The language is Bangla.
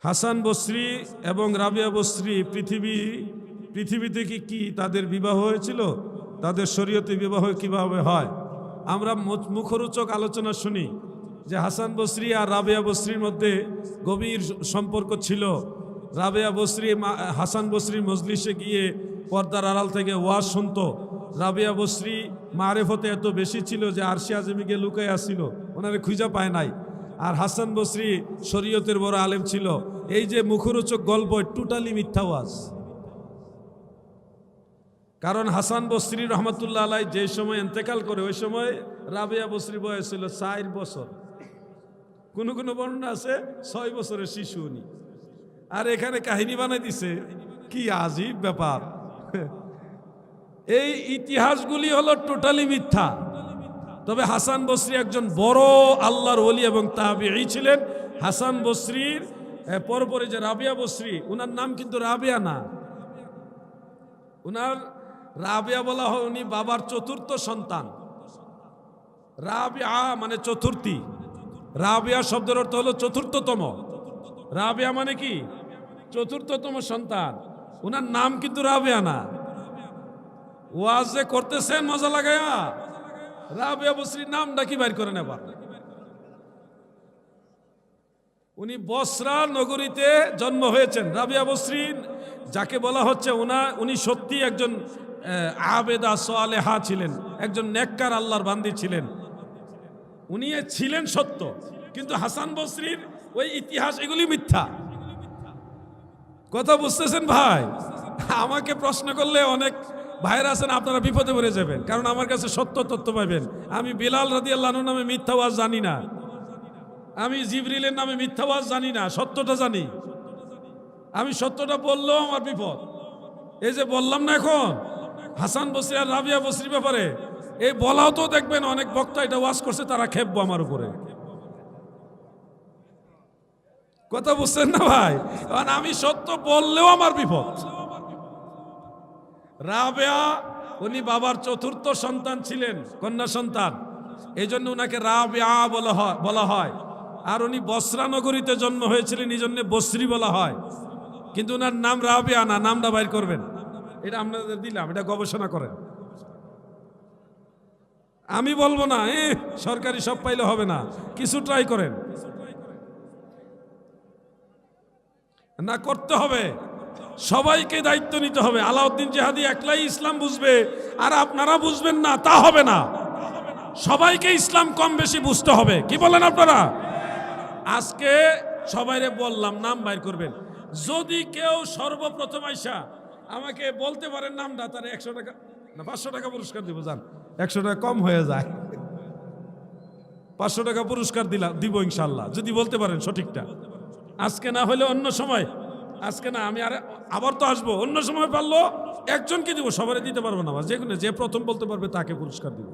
হাসান বসরি এবং রাবিয়া বসরি পৃথিবীতে কি তাদের বিবাহ হয়েছিল? তাদের শরীয়তে বিবাহ কিভাবে হয়? আমরা মুখরোচক আলোচনা শুনি যে হাসান বসরি আর রাবিয়া বসরির মধ্যে গভীর সম্পর্ক ছিল। রাবিয়া বসরি হাসান বসরির মজলিসে গিয়ে পর্দার আড়াল থেকে ওয়াজ শুনতো। রাবিয়া বসরি মারেফতে এত বেশি ছিল যে আরশে আজমিকে লুকায় আসছিল, ওনারে খুঁজে পায় নাই। আর হাসান বসরি শরীয়তের বড় আলেম ছিল। এই যে মুখরোচক গল্প টোটালি মিথ্যা ওয়াজ। কারণ হাসান বসরি রহমতুল্লাহ আলাই যে সময় ইন্তেকাল করে ওই সময় রাবিয়া বসরি বয়স ছিল 4 বছর, কোনো কোনো বর্ণনা আছে 6 বছরের শিশু উনি। আর এখানে কাহিনী বানাই দিছে, কি আজীব ব্যাপার। এই ইতিহাসগুলি হলো টোটালি মিথ্যা। তবে হাসান বসরি একজন বড় আল্লাহর ওলি এবং তাবিঈ ছিলেন। হাসান বসরির পরপরে যে রাবিয়া বসরি, উনার নাম কিন্তু রাবিয়া না, উনার রাবিয়া বলা হয়, উনি বাবার চতুর্থ সন্তান। রাবিয়া মানে চতুর্থী, রাবিয়া শব্দের অর্থ হলো চতুর্থতম। রাবিয়া মানে কি? চতুর্থতম সন্তান। উনার নাম কিন্তু রাবিয়া না। ওয়াজ যে করতেছেন মজা লাগায়া, রাবিয়া বসরির নামটা কি বাইর করেন এবার। উনি বসরা নগরীতে জন্ম হয়েছেন। রাবিয়া বসরি যাকে বলা হচ্ছে উনি সত্যি একজন আবেদা সালেহা ছিলেন, একজন নেককার আল্লাহর বান্দি ছিলেন। উনি ছিলেন সত্য, কিন্তু হাসান বসরির ওই ইতিহাস এগুলি মিথ্যা। কথা বুঝতেছেন ভাই? আমাকে প্রশ্ন করলে অনেক ভাইরা আছেন, আপনারা বিপদে পড়ে যাবেন, কারণ আমার কাছে সত্য তথ্য পাবেন। আমি বিলাল রাদিয়াল্লাহু আনহু নামে মিথ্যা ওয়াজ জানি না, আমি জিবরিলের নামে মিথ্যা ওয়াজ জানি না, সত্যটা জানি। আমি সত্যটা বললেও আমার বিপদ। এই যে বললাম না এখন হাসান বসরি আর রাবিয়া বসরির ব্যাপারে, এই বলাও তো দেখবেন অনেক বক্তা এটা ওয়াজ করছে, তারা খেপবো আমার উপরে। কথা বুঝছেন না ভাই? কারণ আমি সত্য বললেও আমার বিপদ। রাবিয়া উনি বাবার চতুর্থ সন্তান ছিলেন, কন্যা সন্তান, এই জন্য উনাকে রাবিয়া বলা হয়। আর উনি বসরা নগরীতে জন্ম হয়েছিলেন, এই জন্য বসরি বলা হয়। কিন্তু উনার নাম রাবিয়া না, নামটা বাইর করবেন। এটা আপনাদের দিলাম, এটা গবেষণা করেন। আমি বলবো না সরকারি সব পাইলে হবে না, কিছু ট্রাই করেন না, করতে হবে। সবাইকে দায়িত্ব নিতে হবে। আলাউদ্দিন জিহাদি একলাই ইসলাম বুঝবে আর আপনারা বুঝবেন না, তা হবে না। সবাইকে ইসলাম কম বেশি বুঝতে হবে। কি বলেন আপনারা? আজকে সবাইরে বললাম নাম বাইর করবেন। যদি কেউ সর্বপ্রথম আইসা আমাকে বলতে পারেন নামটা, তার 100 টাকা না 500 টাকা পুরস্কার দিব। যান, 100 টাকা কম হয়ে যায়, 500 টাকা পুরস্কার দিব ইনশাল্লাহ, যদি বলতে পারেন সঠিকটা। আজকে না হলে অন্য সময়, আজকে না, আমি আবার তো আসবো, অন্য সময় পারলো একজনকে দিব, সবাই দিতে পারবো না। যে প্রথম বলতে পারবে তাকে পুরস্কার দিব।